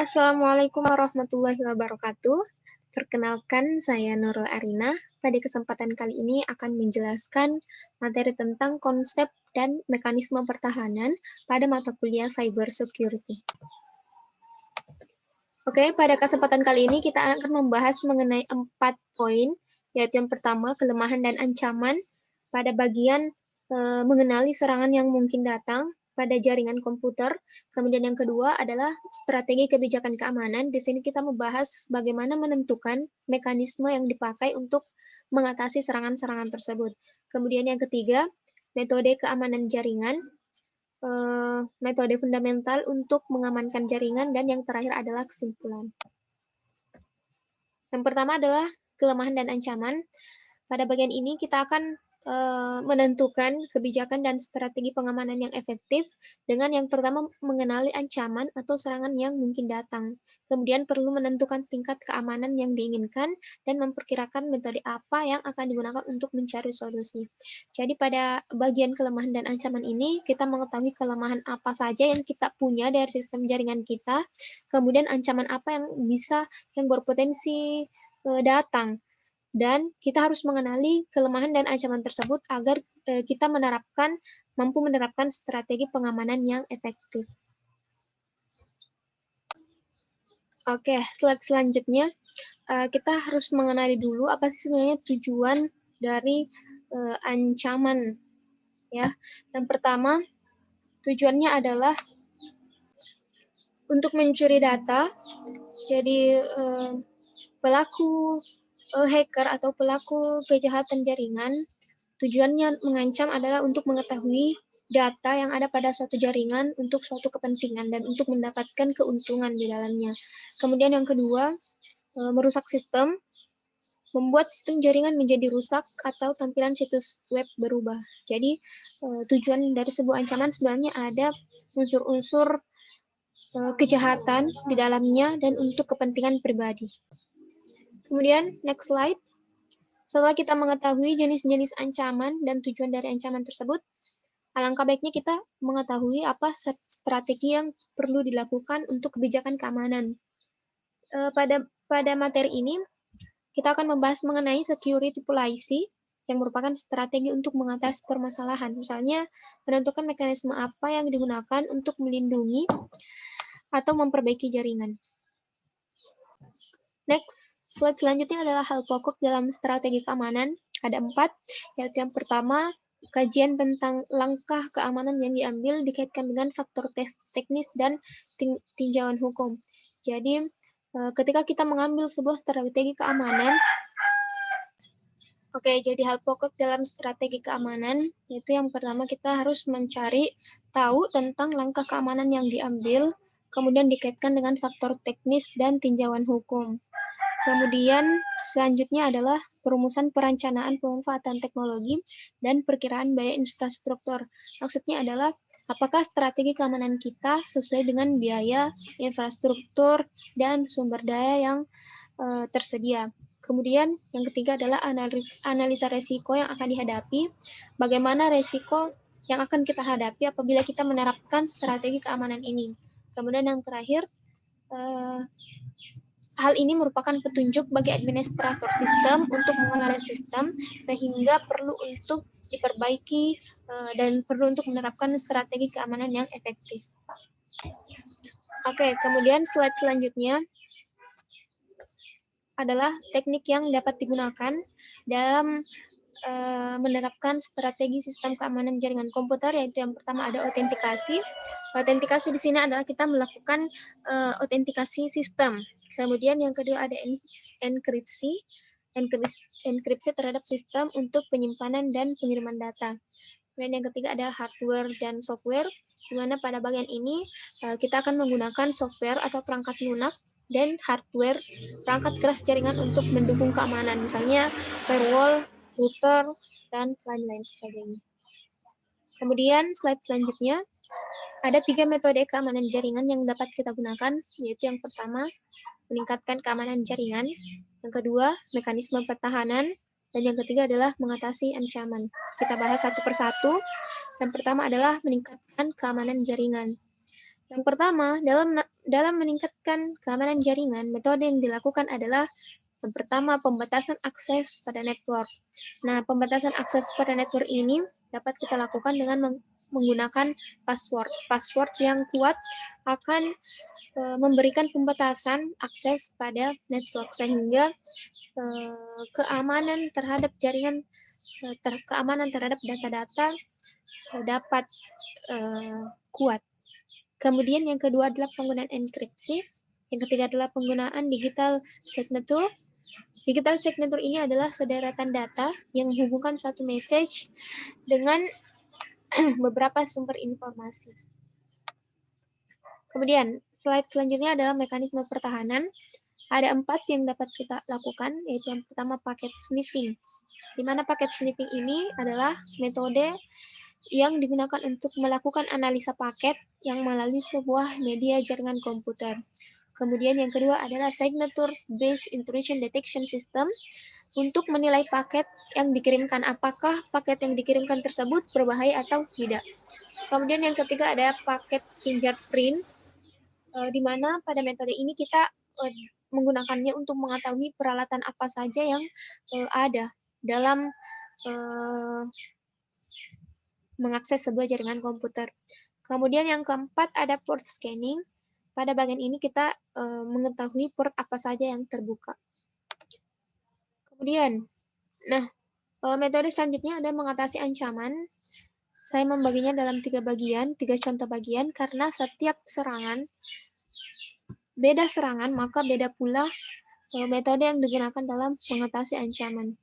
Assalamualaikum warahmatullahi wabarakatuh. Perkenalkan, saya Nurul Arina. Pada kesempatan kali ini akan menjelaskan materi tentang konsep dan mekanisme pertahanan pada mata kuliah Cyber Security. Oke, pada kesempatan kali ini kita akan membahas mengenai 4 poin, yaitu yang pertama, kelemahan dan ancaman pada bagian mengenali serangan yang mungkin datang pada jaringan komputer. Kemudian yang kedua adalah strategi kebijakan keamanan. Di sini kita membahas bagaimana menentukan mekanisme yang dipakai untuk mengatasi serangan-serangan tersebut. Kemudian yang ketiga, metode keamanan jaringan, metode fundamental untuk mengamankan jaringan, dan yang terakhir adalah kesimpulan. Yang pertama adalah kelemahan dan ancaman. Pada bagian ini kita akan menentukan kebijakan dan strategi pengamanan yang efektif dengan yang pertama mengenali ancaman atau serangan yang mungkin datang. Kemudian perlu menentukan tingkat keamanan yang diinginkan dan memperkirakan metode apa yang akan digunakan untuk mencari solusi. Jadi pada bagian kelemahan dan ancaman ini kita mengetahui kelemahan apa saja yang kita punya dari sistem jaringan kita, kemudian ancaman apa yang berpotensi datang. Dan kita harus mengenali kelemahan dan ancaman tersebut agar kita mampu menerapkan strategi pengamanan yang efektif. Oke, slide selanjutnya kita harus mengenali dulu apa sih sebenarnya tujuan dari ancaman. Ya, yang pertama tujuannya adalah untuk mencuri data. Jadi pelaku hacker atau pelaku kejahatan jaringan tujuannya mengancam adalah untuk mengetahui data yang ada pada suatu jaringan untuk suatu kepentingan dan untuk mendapatkan keuntungan di dalamnya. Kemudian yang kedua, merusak sistem, membuat sistem jaringan menjadi rusak atau tampilan situs web berubah. Jadi tujuan dari sebuah ancaman sebenarnya ada unsur-unsur kejahatan di dalamnya dan untuk kepentingan pribadi. Kemudian, next slide. Setelah kita mengetahui jenis-jenis ancaman dan tujuan dari ancaman tersebut, alangkah baiknya kita mengetahui apa strategi yang perlu dilakukan untuk kebijakan keamanan. Pada materi ini, kita akan membahas mengenai security policy, yang merupakan strategi untuk mengatasi permasalahan. Misalnya, menentukan mekanisme apa yang digunakan untuk melindungi atau memperbaiki jaringan. Next. Slide selanjutnya adalah hal pokok dalam strategi keamanan. Ada 4, yaitu yang pertama, kajian tentang langkah keamanan yang diambil dikaitkan dengan faktor teknis dan tinjauan hukum. Jadi, ketika kita mengambil sebuah strategi keamanan, jadi hal pokok dalam strategi keamanan, yaitu yang pertama kita harus mencari tahu tentang langkah keamanan yang diambil, kemudian dikaitkan dengan faktor teknis dan tinjauan hukum. Kemudian selanjutnya adalah perumusan perencanaan pemanfaatan teknologi dan perkiraan biaya infrastruktur. Maksudnya adalah apakah strategi keamanan kita sesuai dengan biaya, infrastruktur, dan sumber daya yang tersedia. Kemudian yang ketiga adalah analisa resiko yang akan dihadapi. Bagaimana resiko yang akan kita hadapi apabila kita menerapkan strategi keamanan ini. Kemudian yang terakhir, hal ini merupakan petunjuk bagi administrator sistem untuk mengenali sistem, sehingga perlu untuk diperbaiki dan perlu untuk menerapkan strategi keamanan yang efektif. Kemudian slide selanjutnya adalah teknik yang dapat digunakan dalam menerapkan strategi sistem keamanan jaringan komputer, yaitu yang pertama ada autentikasi. Autentikasi di sini adalah kita melakukan autentikasi sistem. Kemudian yang kedua ada enkripsi terhadap sistem untuk penyimpanan dan pengiriman data. Dan yang ketiga ada hardware dan software, di mana pada bagian ini kita akan menggunakan software atau perangkat lunak dan hardware perangkat keras jaringan untuk mendukung keamanan, misalnya firewall, router, dan lain-lain sebagainya. Kemudian slide selanjutnya ada 3 metode keamanan jaringan yang dapat kita gunakan, yaitu yang pertama meningkatkan keamanan jaringan, yang kedua mekanisme pertahanan, dan yang ketiga adalah mengatasi ancaman. Kita bahas satu persatu. Yang pertama adalah meningkatkan keamanan jaringan. Yang pertama, dalam meningkatkan keamanan jaringan, metode yang dilakukan adalah yang pertama, pembatasan akses pada network. Nah, pembatasan akses pada network ini dapat kita lakukan dengan menggunakan password. Password yang kuat akan memberikan pembatasan akses pada network sehingga keamanan terhadap jaringan, keamanan terhadap data-data dapat kuat. Kemudian yang kedua adalah penggunaan enkripsi. Yang ketiga adalah penggunaan digital signature. Digital signature ini adalah sederetan data yang menghubungkan suatu message dengan beberapa sumber informasi. Kemudian, slide selanjutnya adalah mekanisme pertahanan. Ada 4 yang dapat kita lakukan, yaitu yang pertama paket sniffing. Di mana paket sniffing ini adalah metode yang digunakan untuk melakukan analisa paket yang melalui sebuah media jaringan komputer. Kemudian yang kedua adalah signature-based intrusion detection system untuk menilai paket yang dikirimkan, apakah paket yang dikirimkan tersebut berbahaya atau tidak. Kemudian yang ketiga ada paket fingerprint, di mana pada metode ini kita menggunakannya untuk mengetahui peralatan apa saja yang ada dalam mengakses sebuah jaringan komputer. Kemudian yang keempat ada port scanning. Pada bagian ini kita mengetahui port apa saja yang terbuka. Kemudian, metode selanjutnya ada mengatasi ancaman. Saya membaginya dalam 3 contoh bagian, karena setiap serangan, beda serangan, maka beda pula metode yang digunakan dalam mengatasi ancaman.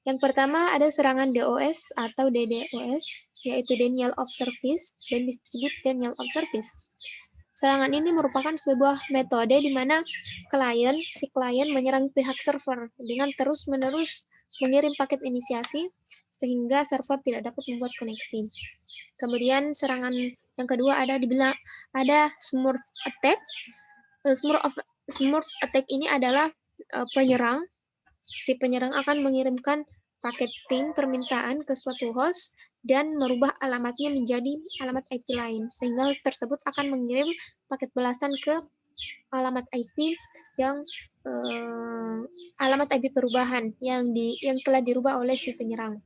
Yang pertama ada serangan DOS atau DDoS, yaitu Denial of Service dan Distribute Denial of Service. Serangan ini merupakan sebuah metode di mana si klien menyerang pihak server dengan terus-menerus mengirim paket inisiasi sehingga server tidak dapat membuat koneksi. Kemudian serangan yang kedua ada Smurf attack. Smurf attack ini adalah penyerang. Si penyerang akan mengirimkan paket ping permintaan ke suatu host dan merubah alamatnya menjadi alamat IP lain, sehingga host tersebut akan mengirim paket balasan ke alamat IP yang alamat IP perubahan yang telah dirubah oleh si penyerang.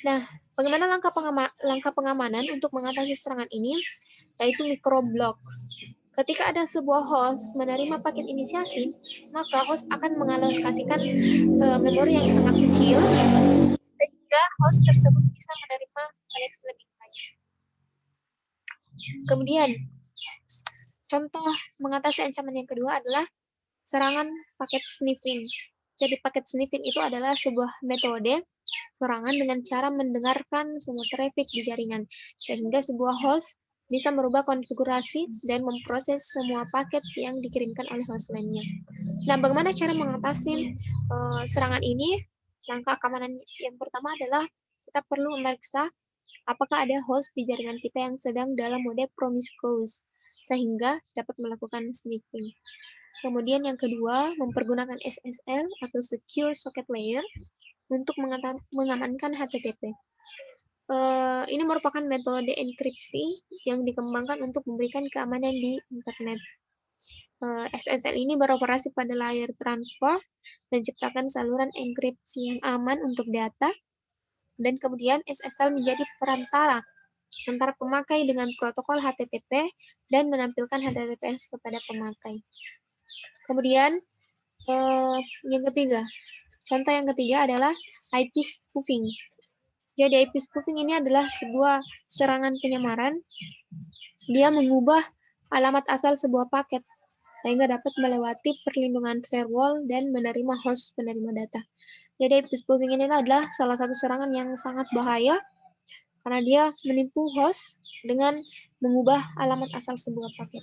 Nah, bagaimana langkah pengamanan untuk mengatasi serangan ini? Yaitu microblocks. Ketika ada sebuah host menerima paket inisiasi, maka host akan mengalokasikan memori yang sangat kecil sehingga host tersebut bisa menerima koneksi lebih banyak. Kemudian, contoh mengatasi ancaman yang kedua adalah serangan paket sniffing. Jadi paket sniffing itu adalah sebuah metode serangan dengan cara mendengarkan semua traffic di jaringan, sehingga sebuah host bisa merubah konfigurasi dan memproses semua paket yang dikirimkan oleh host lainnya. Nah, bagaimana cara mengatasi serangan ini? Langkah keamanan yang pertama adalah kita perlu memeriksa apakah ada host di jaringan kita yang sedang dalam mode promiscuous, sehingga dapat melakukan sniffing. Kemudian yang kedua, mempergunakan SSL atau Secure Socket Layer untuk mengamankan HTTP. Ini merupakan metode enkripsi yang dikembangkan untuk memberikan keamanan di internet. SSL ini beroperasi pada layer transport, menciptakan saluran enkripsi yang aman untuk data, dan kemudian SSL menjadi perantara antara pemakai dengan protokol HTTP dan menampilkan HTTPS kepada pemakai. Kemudian contoh yang ketiga adalah IP spoofing. Jadi IP spoofing ini adalah sebuah serangan penyamaran. Dia mengubah alamat asal sebuah paket sehingga dapat melewati perlindungan firewall dan menerima host penerima data. Jadi IP spoofing ini adalah salah satu serangan yang sangat bahaya karena dia menipu host dengan mengubah alamat asal sebuah paket.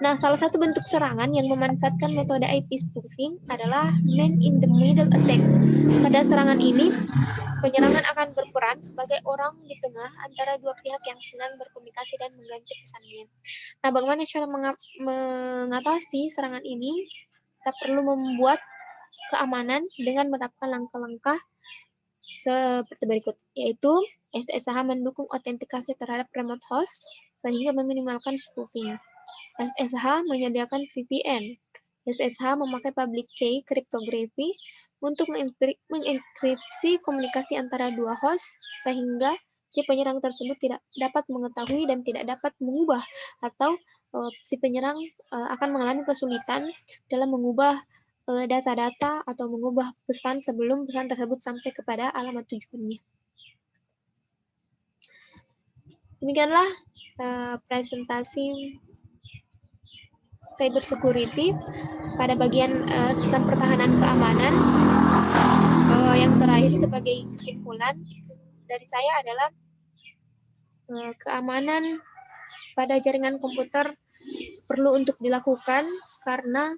Nah, salah satu bentuk serangan yang memanfaatkan metode IP spoofing adalah man-in-the-middle attack. Pada serangan ini, penyerangan akan berperan sebagai orang di tengah antara dua pihak yang sedang berkomunikasi dan mengganti pesannya. Nah, bagaimana cara mengatasi serangan ini? Kita perlu membuat keamanan dengan menerapkan langkah-langkah seperti berikut, yaitu SSH mendukung autentikasi terhadap remote host sehingga meminimalkan spoofing. SSH menyediakan VPN. SSH memakai public key cryptography untuk mengenkripsi komunikasi antara dua host sehingga si penyerang tersebut tidak dapat mengetahui dan tidak dapat mengubah atau si penyerang akan mengalami kesulitan dalam mengubah data-data atau mengubah pesan sebelum pesan tersebut sampai kepada alamat tujuannya. Demikianlah presentasi cybersecurity pada bagian sistem pertahanan keamanan. Yang terakhir sebagai kesimpulan dari saya adalah keamanan pada jaringan komputer perlu untuk dilakukan karena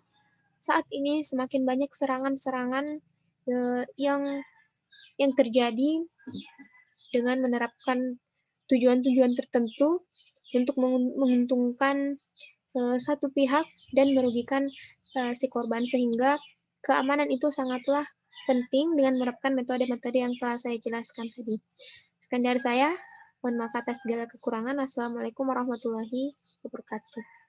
saat ini semakin banyak serangan-serangan yang terjadi dengan menerapkan tujuan-tujuan tertentu untuk menguntungkan satu pihak dan merugikan si korban, sehingga keamanan itu sangatlah penting dengan menerapkan metode-metode yang telah saya jelaskan tadi. Sekian dari saya, mohon maaf atas segala kekurangan. Assalamualaikum warahmatullahi wabarakatuh.